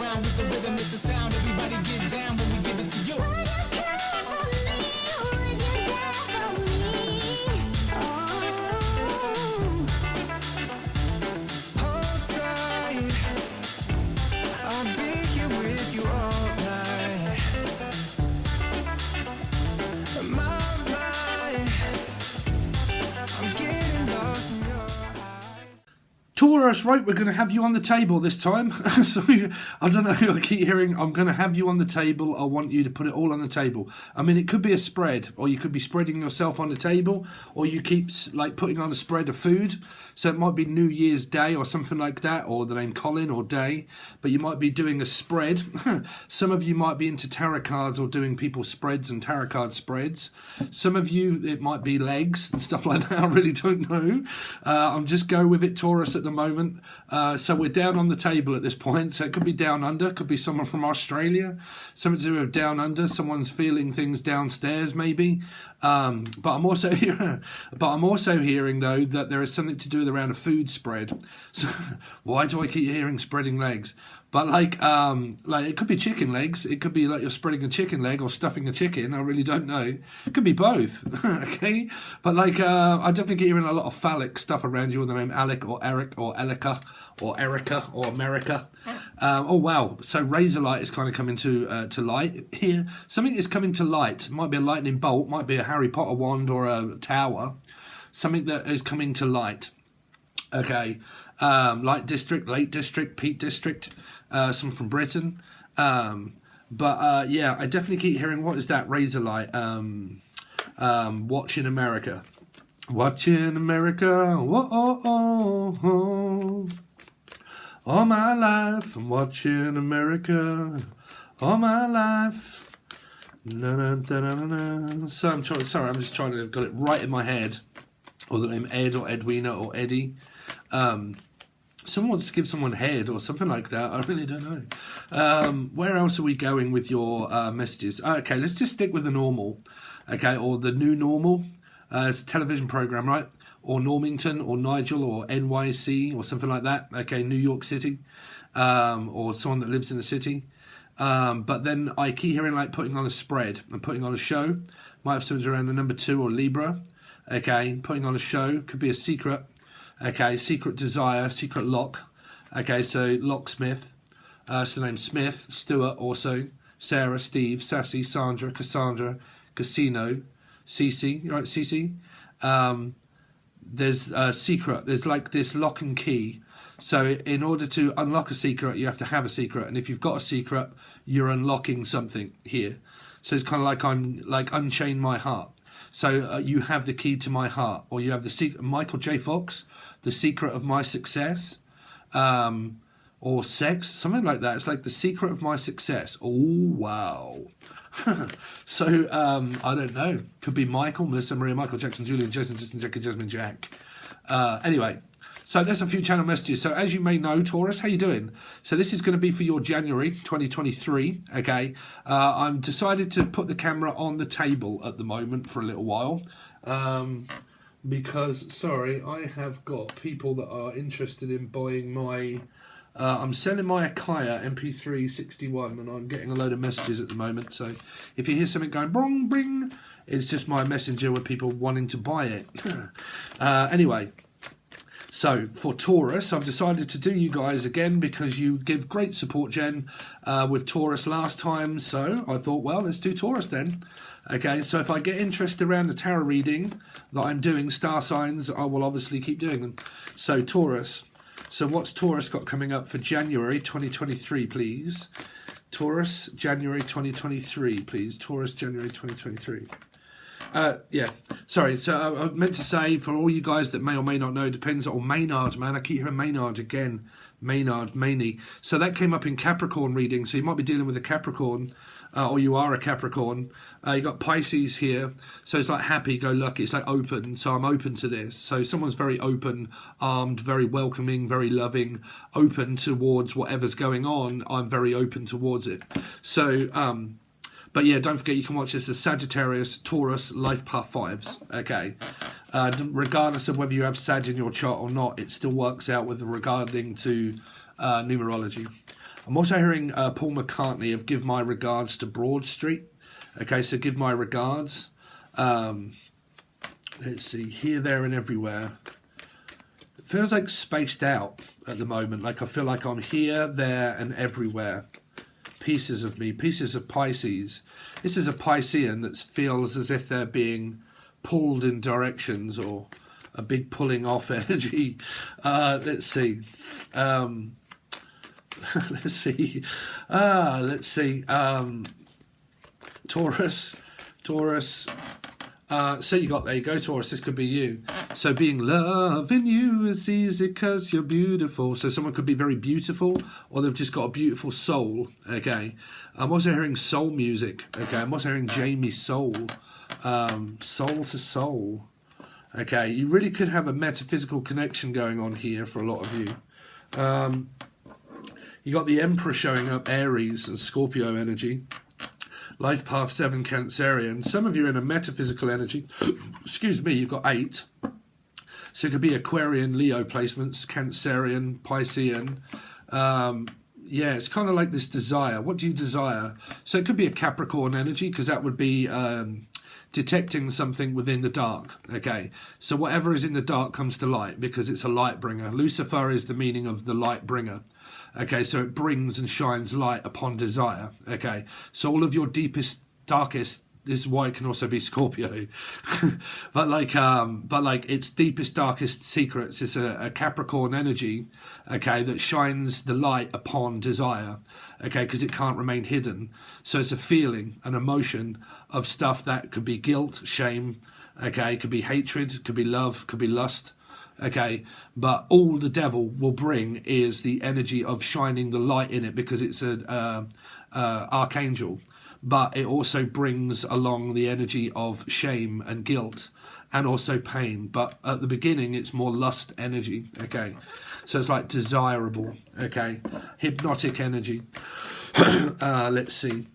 around with the rhythm, it's a sound. Everybody get down when we give it to you. Taurus, right, we're going to have you on the table this time. So, I don't know, I keep hearing, I'm going to have you on the table, I want you to put it all on the table. I mean, it could be a spread, or you could be spreading yourself on the table, or you keep, like, putting on a spread of food. So it might be New Year's Day or something like that, or the name Colin or Day, but you might be doing a spread. Some of you might be into tarot cards or doing people's spreads and tarot card spreads. Some of you, it might be legs and stuff like that, I really don't know. I'm just go with it, Taurus, at the moment. So we're down on the table at this point, so it could be down under, could be someone from Australia, something to do with down under, someone's feeling things downstairs maybe. But I'm also hearing though that there is something to do with around a food spread. So why do I keep hearing spreading legs? But like it could be chicken legs. It could be like you're spreading a chicken leg or stuffing a chicken. I really don't know. It could be both. Okay. But like, I definitely get hearing a lot of phallic stuff around you with the name Alec or Eric or Elika or Erica or America. Oh wow. So razor light is kind of coming to light here. Something is coming to light. Might be a lightning bolt. Might be a Harry Potter wand or a tower. Something that is coming to light. Okay. Light District, Lake District, Peak District, some from Britain. But yeah, I definitely keep hearing, what is that? Razor light. Watching America. Watching America. Whoa, oh, oh, oh. All my life I'm watching America. All my life. Na, na, na, na, na. So I'm just trying to got it right in my head. Or the name Ed or Edwina or Eddie. Someone wants to give someone head or something like that. I really don't know. Where else are we going with your messages? Okay, let's just stick with the normal. Okay, or the new normal. It's a television program, right? Or Normington or Nigel or NYC or something like that. Okay, New York City. Or someone that lives in the city. But then I keep hearing like putting on a spread and putting on a show. Might have something around the number 2 or Libra. Okay, putting on a show. Could be a secret. Okay, secret desire, secret lock. Okay, so locksmith. So the name Smith, Stuart also. Sarah, Steve, Sassy, Sandra, Cassandra, Casino, Cece. You right, Cece? There's a secret. There's like this lock and key. So in order to unlock a secret, you have to have a secret. And if you've got a secret, you're unlocking something here. So it's kind of like I'm like unchain my heart. So you have the key to my heart, or you have the secret. Michael J. Fox, the secret of my success, or sex, something like that. It's like the secret of my success. Oh wow! So I don't know. Could be Michael, Melissa, Maria, Michael Jackson, Julian, Jason, Justin, Jackie, Jasmine, Jack. Anyway. So there's a few channel messages. So as you may know, Taurus, how you doing? So this is going to be for your January 2023. Okay. I'm decided to put the camera on the table at the moment for a little while. Because, sorry, I have got people that are interested in buying my... I'm selling my Akaya MP3 61 and I'm getting a load of messages at the moment. So if you hear something going bong, bing, it's just my messenger with people wanting to buy it. Anyway... So, for Taurus, I've decided to do you guys again because you give great support, Jen, with Taurus last time. So, I thought, well, let's do Taurus then. Okay, so if I get interest around the tarot reading that I'm doing, star signs, I will obviously keep doing them. So, Taurus. So, what's Taurus got coming up for January 2023, please? Taurus, January 2023, please. Taurus, January 2023. Yeah, sorry, so I meant to say, for all you guys that may or may not know, depends on Maynard, man, I keep hearing Maynard again, Maynard, Maney. So that came up in Capricorn reading, so you might be dealing with a Capricorn, or you are a Capricorn. You got Pisces here, so it's like happy-go-lucky, it's like open, so I'm open to this. So someone's very open, armed, very welcoming, very loving, open towards whatever's going on, I'm very open towards it. So, but yeah, don't forget you can watch this as Sagittarius, Taurus, Life Path 5s. Okay. Regardless of whether you have Sag in your chart or not, it still works out with regarding to numerology. I'm also hearing Paul McCartney of Give My Regards to Broad Street. Okay, so give my regards. Let's see, here, there, and everywhere. It feels like spaced out at the moment. Like I feel like I'm here, there, and everywhere. Pieces of me, pieces of Pisces. This is a Piscean that feels as if they're being pulled in directions, or a big pulling off energy. Let's see. Let's see. Let's see. Taurus. So there you go, Taurus, this could be you. So being loving you is easy because you're beautiful. So someone could be very beautiful, or they've just got a beautiful soul, okay? I'm also hearing soul music, okay? I'm also hearing Jamie Soul, soul to soul, okay? You really could have a metaphysical connection going on here for a lot of you. You got the Emperor showing up, Aries and Scorpio energy. Life Path 7 Cancerian. Some of you are in a metaphysical energy. Excuse me, you've got 8. So it could be Aquarian, Leo placements, Cancerian, Piscean. Yeah, it's kind of like this desire. What do you desire? So it could be a Capricorn energy, because that would be detecting something within the dark. Okay, so whatever is in the dark comes to light, because it's a light bringer. Lucifer is the meaning of the light bringer. Okay, so it brings and shines light upon desire. Okay, so all of your deepest, darkest, this is why it can also be Scorpio, but like its deepest, darkest secrets is a Capricorn energy, okay, that shines the light upon desire, okay, because it can't remain hidden. So it's a feeling, an emotion of stuff that could be guilt, shame, okay, could be hatred, could be love, could be lust. Okay, but all the devil will bring is the energy of shining the light in it, because it's an archangel, but it also brings along the energy of shame and guilt and also pain. But at the beginning, it's more lust energy. Okay, so it's like desirable. Okay, hypnotic energy. Let's see.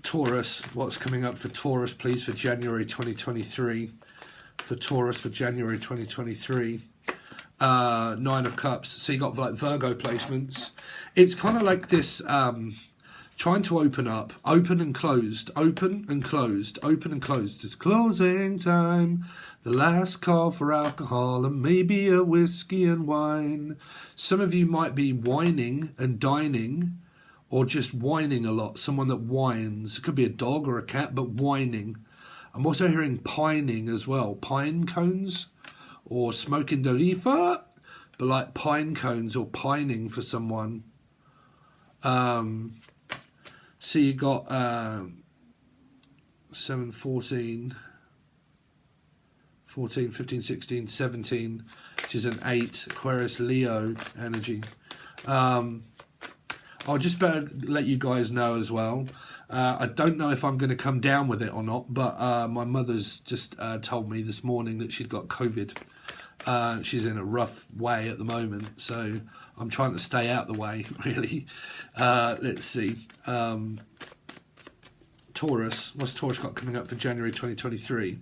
Taurus, what's coming up for Taurus, please, for January 2023? For Taurus for January 2023, 9 of Cups. So you got like Virgo placements. It's kind of like this, trying to open up, open and closed, open and closed, open and closed. It's closing time, the last call for alcohol and maybe a whiskey and wine. Some of you might be whining and dining, or just whining a lot. Someone that whines. It could be a dog or a cat, but whining. I'm also hearing pining as well. Pine cones, or smoking the reefer, but like pine cones or pining for someone. So you got 7, 14, 15, 16, 17, which is an 8, Aquarius Leo energy. I'll just better let you guys know as well. I don't know if I'm going to come down with it or not, but my mother's just told me this morning that she'd got COVID. She's in a rough way at the moment, so I'm trying to stay out the way, really. Let's see. Taurus. What's Taurus got coming up for January 2023?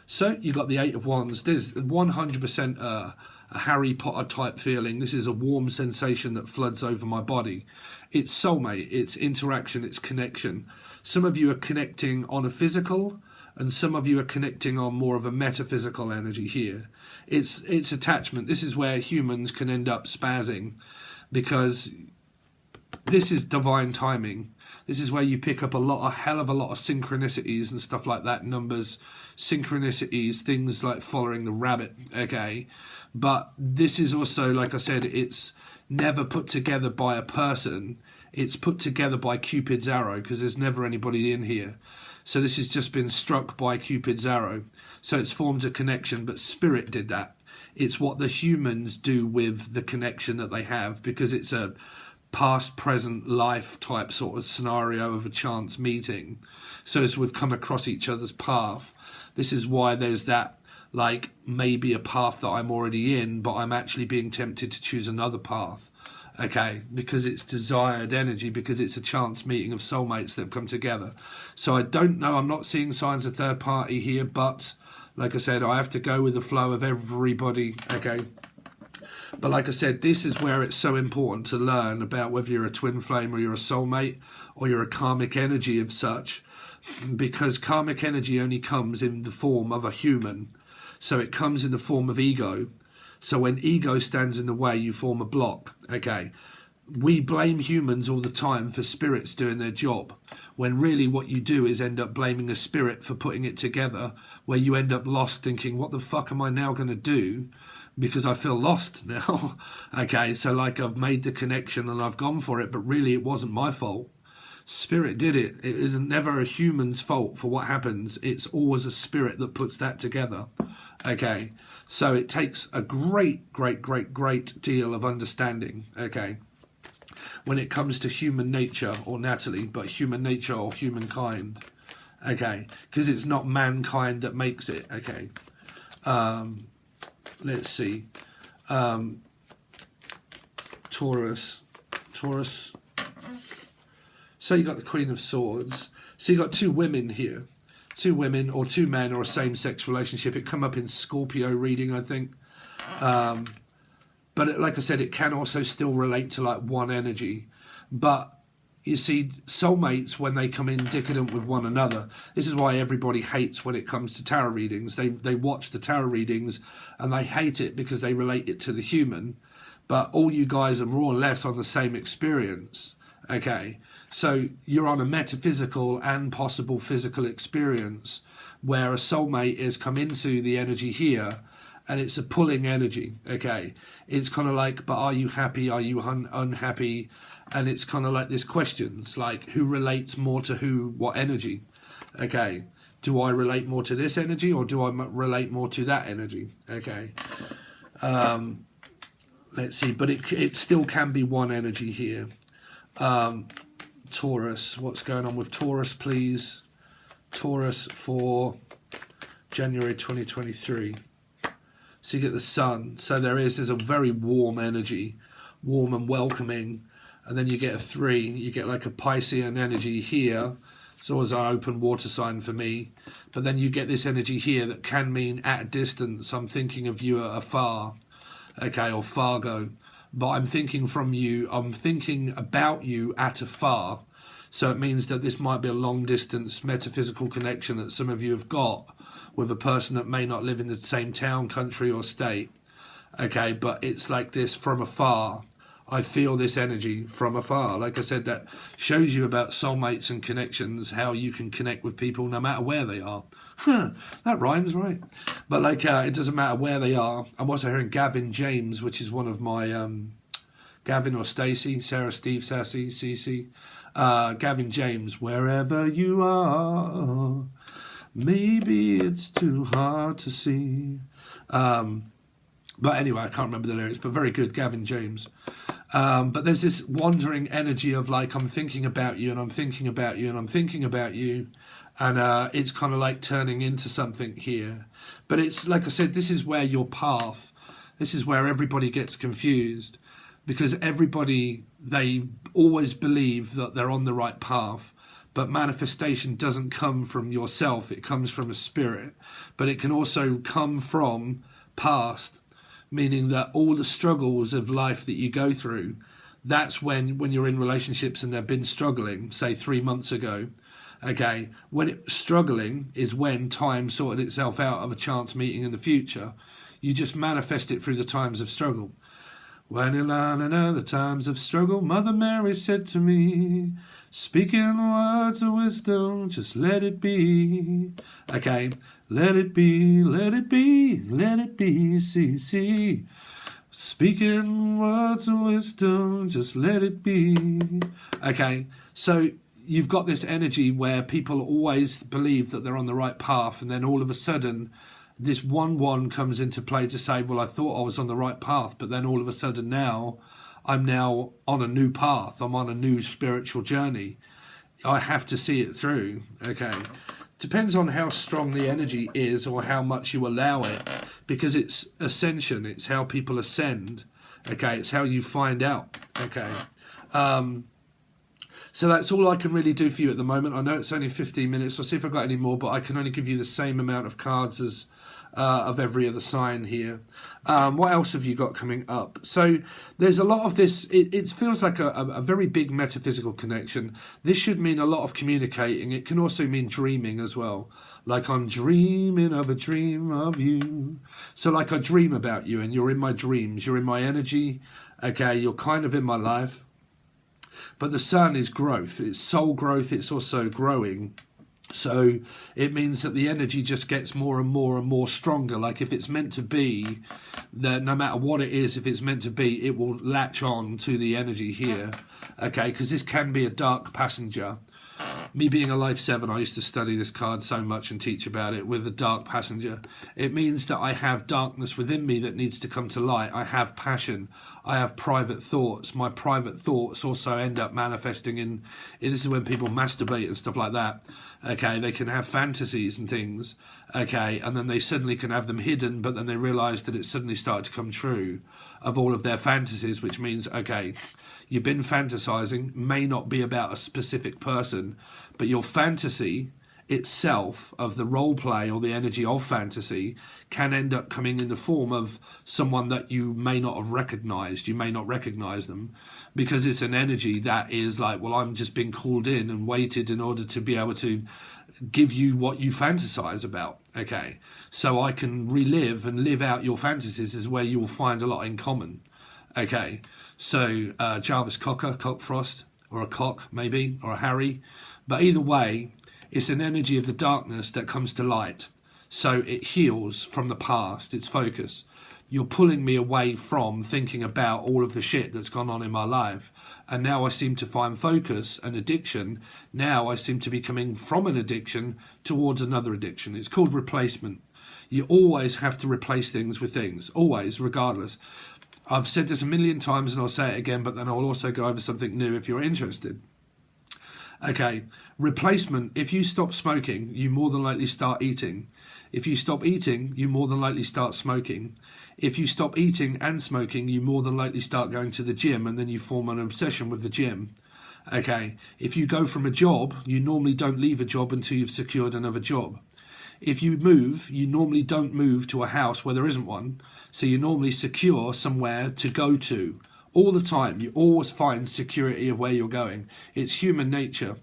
So you got the 8 of Wands. There's 100% a Harry Potter type feeling. This is a warm sensation that floods over my body. It's soulmate, it's interaction, it's connection. Some of you are connecting on a physical, and some of you are connecting on more of a metaphysical energy here. It's attachment. This is where humans can end up spazzing, because this is divine timing. This is where you pick up a hell of a lot of synchronicities and stuff like that, numbers, synchronicities, things like following the rabbit, okay? But this is also, like I said, it's never put together by a person. It's put together by Cupid's arrow, because there's never anybody in here. So this has just been struck by Cupid's arrow. So it's formed a connection, but spirit did that. It's what the humans do with the connection that they have, because it's a past, present, life type sort of scenario of a chance meeting. So as we've come across each other's path, this is why there's that, like, maybe a path that I'm already in, but I'm actually being tempted to choose another path. Okay, because it's desired energy, because it's a chance meeting of soulmates that have come together. So I don't know, I'm not seeing signs of third party here, but like I said, I have to go with the flow of everybody, okay? But like I said, this is where it's so important to learn about whether you're a twin flame or you're a soulmate or you're a karmic energy of such, because karmic energy only comes in the form of a human. So it comes in the form of ego. So when ego stands in the way, you form a block. Okay. We blame humans all the time for spirits doing their job, when really what you do is end up blaming a spirit for putting it together, where you end up lost thinking, what the fuck am I now going to do? Because I feel lost now. Okay, so like I've made the connection and I've gone for it, but really it wasn't my fault. Spirit did it. It isn't never a human's fault for what happens. It's always a spirit that puts that together. Okay, so it takes a great deal of understanding. Okay. When it comes to human nature, or Natalie, but human nature or humankind, okay, because it's not mankind that makes it, okay. Let's see, Taurus. So you got the Queen of Swords. So you got two women here, two women or two men or a same-sex relationship. It come up in Scorpio reading, I think. But like I said, it can also still relate to like one energy. But you see, soulmates, when they come in decadent with one another, this is why everybody hates when it comes to tarot readings. They watch the tarot readings and they hate it because they relate it to the human. But all you guys are more or less on the same experience. Okay, so you're on a metaphysical and possible physical experience where a soulmate is come into the energy here. And it's a pulling energy, okay? It's kind of like, but are you happy? Are you unhappy? And it's kind of like this questions, like who relates more to who, what energy? Okay, do I relate more to this energy or do I relate more to that energy? Okay, let's see, but it still can be one energy here. Taurus, what's going on with Taurus, please? Taurus for January 2023. So you get the sun. So there's a very warm energy, warm and welcoming. And then you get a 3. You get like a Piscean energy here. It's always an open water sign for me. But then you get this energy here that can mean at a distance. I'm thinking of you at afar. Okay, or Fargo. But I'm thinking from you. I'm thinking about you at afar. So it means that this might be a long distance metaphysical connection that some of you have got with a person that may not live in the same town, country or state. Okay, but it's like this from afar. I feel this energy from afar. Like I said, that shows you about soulmates and connections, how you can connect with people no matter where they are. That rhymes, right? But like, it doesn't matter where they are. I'm also hearing Gavin James, which is one of my, Gavin or Stacey, Sarah, Steve, Sassy, Cece. Gavin James, wherever you are. Maybe it's too hard to see. But anyway, I can't remember the lyrics, but very good, Gavin James. But there's this wandering energy of like, I'm thinking about you and I'm thinking about you and I'm thinking about you. And it's kind of like turning into something here. But it's, like I said, this is where your path, this is where everybody gets confused. Because everybody, they always believe that they're on the right path. But manifestation doesn't come from yourself, it comes from a spirit. But it can also come from past, meaning that all the struggles of life that you go through, that's when you're in relationships and they've been struggling, say 3 months ago, okay, when it's struggling is when time sorted itself out of a chance meeting in the future. You just manifest it through the times of struggle. When in the times of struggle, Mother Mary said to me, speaking words of wisdom, just let it be. Okay, let it be, let it be, let it be, see. Speaking words of wisdom, just let it be. Okay, so you've got this energy where people always believe that they're on the right path, and then all of a sudden this 1-1 comes into play to say, well, I thought I was on the right path, but then all of a sudden now I'm now on a new path. I'm on a new spiritual journey. I have to see it through. Okay. Depends on how strong the energy is or how much you allow it, because it's ascension. It's how people ascend. Okay. It's how you find out. Okay. So that's all I can really do for you at the moment. I know it's only 15 minutes. I'll see if I've got any more, but I can only give you the same amount of cards as of every other sign here. What else have you got coming up? So there's a lot of this. It feels like a very big metaphysical connection. This should mean a lot of communicating. It can also mean dreaming as well. Like, I'm dreaming of a dream of you. So like, I dream about you and you're in my dreams. You're in my energy. Okay, you're kind of in my life. But the sun is growth. It's soul growth. It's also growing. So it means that the energy just gets more and more and more stronger. Like, if it's meant to be, that no matter what it is, if it's meant to be, it will latch on to the energy here. Okay, because this can be a dark passenger. Me being a Life 7, I used to study this card so much and teach about it with a dark passenger. It means that I have darkness within me that needs to come to light. I have passion. I have private thoughts. My private thoughts also end up manifesting in this is when people masturbate and stuff like that. Okay, they can have fantasies and things. Okay, and then they suddenly can have them hidden, but then they realise that it suddenly started to come true of all of their fantasies, which means, okay, you've been fantasizing, may not be about a specific person, but your fantasy itself of the role play or the energy of fantasy can end up coming in the form of someone that you may not have recognized. You may not recognize them because it's an energy that is like, well, I'm just being called in and waited in order to be able to give you what you fantasize about. Okay, so I can relive and live out your fantasies is where you'll find a lot in common. Okay, so Jarvis Cocker, Cockfrost, or a Cock maybe, or a Harry, but either way, it's an energy of the darkness that comes to light. So it heals from the past, its focus. You're pulling me away from thinking about all of the shit that's gone on in my life. And now I seem to find focus and addiction. Now I seem to be coming from an addiction towards another addiction. It's called replacement. You always have to replace things with things. Always, regardless. I've said this a million times and I'll say it again, but then I'll also go over something new if you're interested. Okay, replacement. If you stop smoking, you more than likely start eating. If you stop eating, you more than likely start smoking. If you stop eating and smoking, you more than likely start going to the gym and then you form an obsession with the gym. Okay, if you go from a job, you normally don't leave a job until you've secured another job. If you move, you normally don't move to a house where there isn't one. So you normally secure somewhere to go to. All the time, you always find security of where you're going. It's human nature.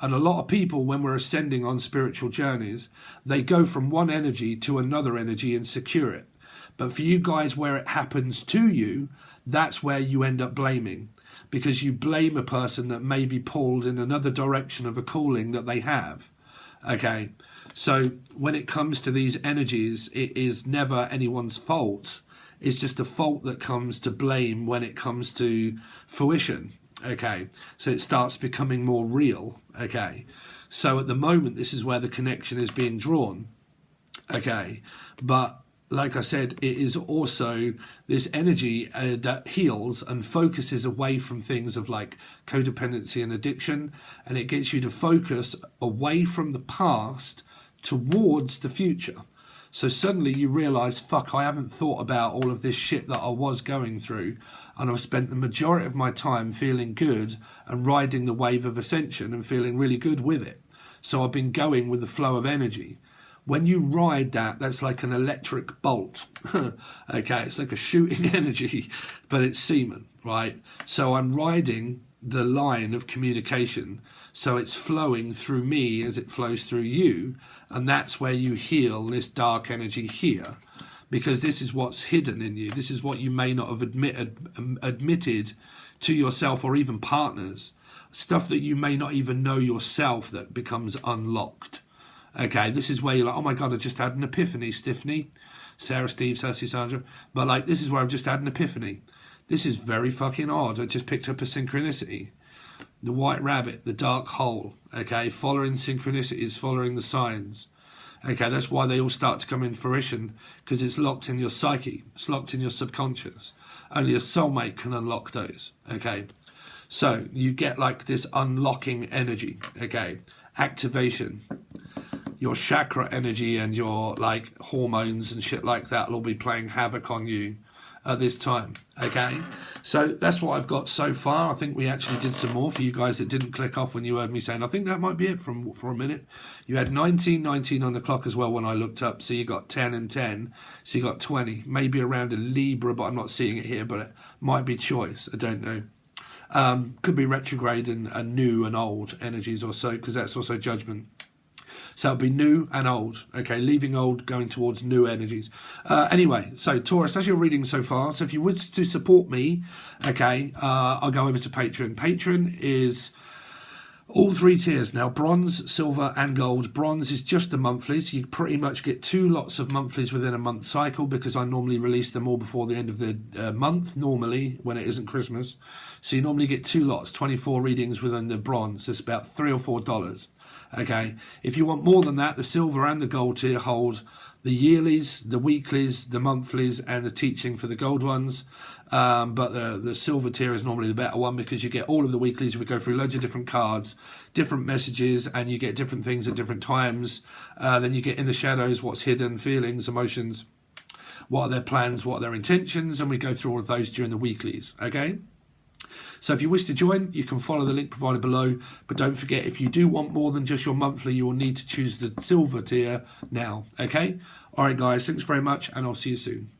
And a lot of people, when we're ascending on spiritual journeys, they go from one energy to another energy and secure it. But for you guys, where it happens to you, that's where you end up blaming. Because you blame a person that may be pulled in another direction of a calling that they have. Okay, so when it comes to these energies, it is never anyone's fault. It's just a fault that comes to blame when it comes to fruition. Okay, so it starts becoming more real. Okay, so at the moment, this is where the connection is being drawn. Okay, but like I said, it is also this energy that heals and focuses away from things of like codependency and addiction, and it gets you to focus away from the past towards the future. So suddenly you realise, fuck, I haven't thought about all of this shit that I was going through, and I've spent the majority of my time feeling good and riding the wave of ascension and feeling really good with it. So I've been going with the flow of energy. When you ride that, that's like an electric bolt. Okay, it's like a shooting energy, but it's semen, right? So I'm riding the line of communication, so it's flowing through me as it flows through you, and that's where you heal this dark energy here, because this is what's hidden in you. This is what you may not have admitted to yourself or even partners, stuff that you may not even know yourself that becomes unlocked. Okay, this is where you're like, oh my God, I just had an epiphany, Stiffany, Sarah, Steve, Sassy, Sandra. But like, this is where I've just had an epiphany. This is very fucking odd. I just picked up a synchronicity. The white rabbit, the dark hole. Okay, following synchronicities, following the signs. Okay, that's why they all start to come in fruition, because it's locked in your psyche. It's locked in your subconscious. Only a soulmate can unlock those. Okay, so you get like this unlocking energy. Okay, activation. Your chakra energy and your like hormones and shit like that will all be playing havoc on you. at this time. Okay, so that's what I've got so far. I think we actually did some more for you guys that didn't click off when you heard me saying, I think that might be it for a minute. You had 19 on the clock as well when I looked up, so you got 10 and 10, so you got 20, maybe around a Libra, but I'm not seeing it here, but it might be choice, I don't know. Could be retrograde and new and old energies or so, because that's also judgment. So it'll be new and old. Okay, leaving old, going towards new energies. Anyway, so Taurus, that's your reading so far. So if you wish to support me, okay, I'll go over to Patreon. Patreon is all 3 tiers now, bronze, silver and gold. Bronze is just the monthlies. You pretty much get 2 lots of monthlies within a month cycle, because I normally release them all before the end of the month, normally, when it isn't Christmas. So you normally get 2 lots, 24 readings within the bronze. It's about $3 or $4. Okay, if you want more than that, the silver and the gold tier hold the yearlies, the weeklies, the monthlies, and the teaching for the gold ones. But the silver tier is normally the better one, because you get all of the weeklies. We go through loads of different cards, different messages, and you get different things at different times. Then you get in the shadows, what's hidden, feelings, emotions, what are their plans, what are their intentions, and we go through all of those during the weeklies. Okay. So if you wish to join, you can follow the link provided below. But don't forget, if you do want more than just your monthly, you will need to choose the silver tier now. Okay? All right, guys. Thanks very much, and I'll see you soon.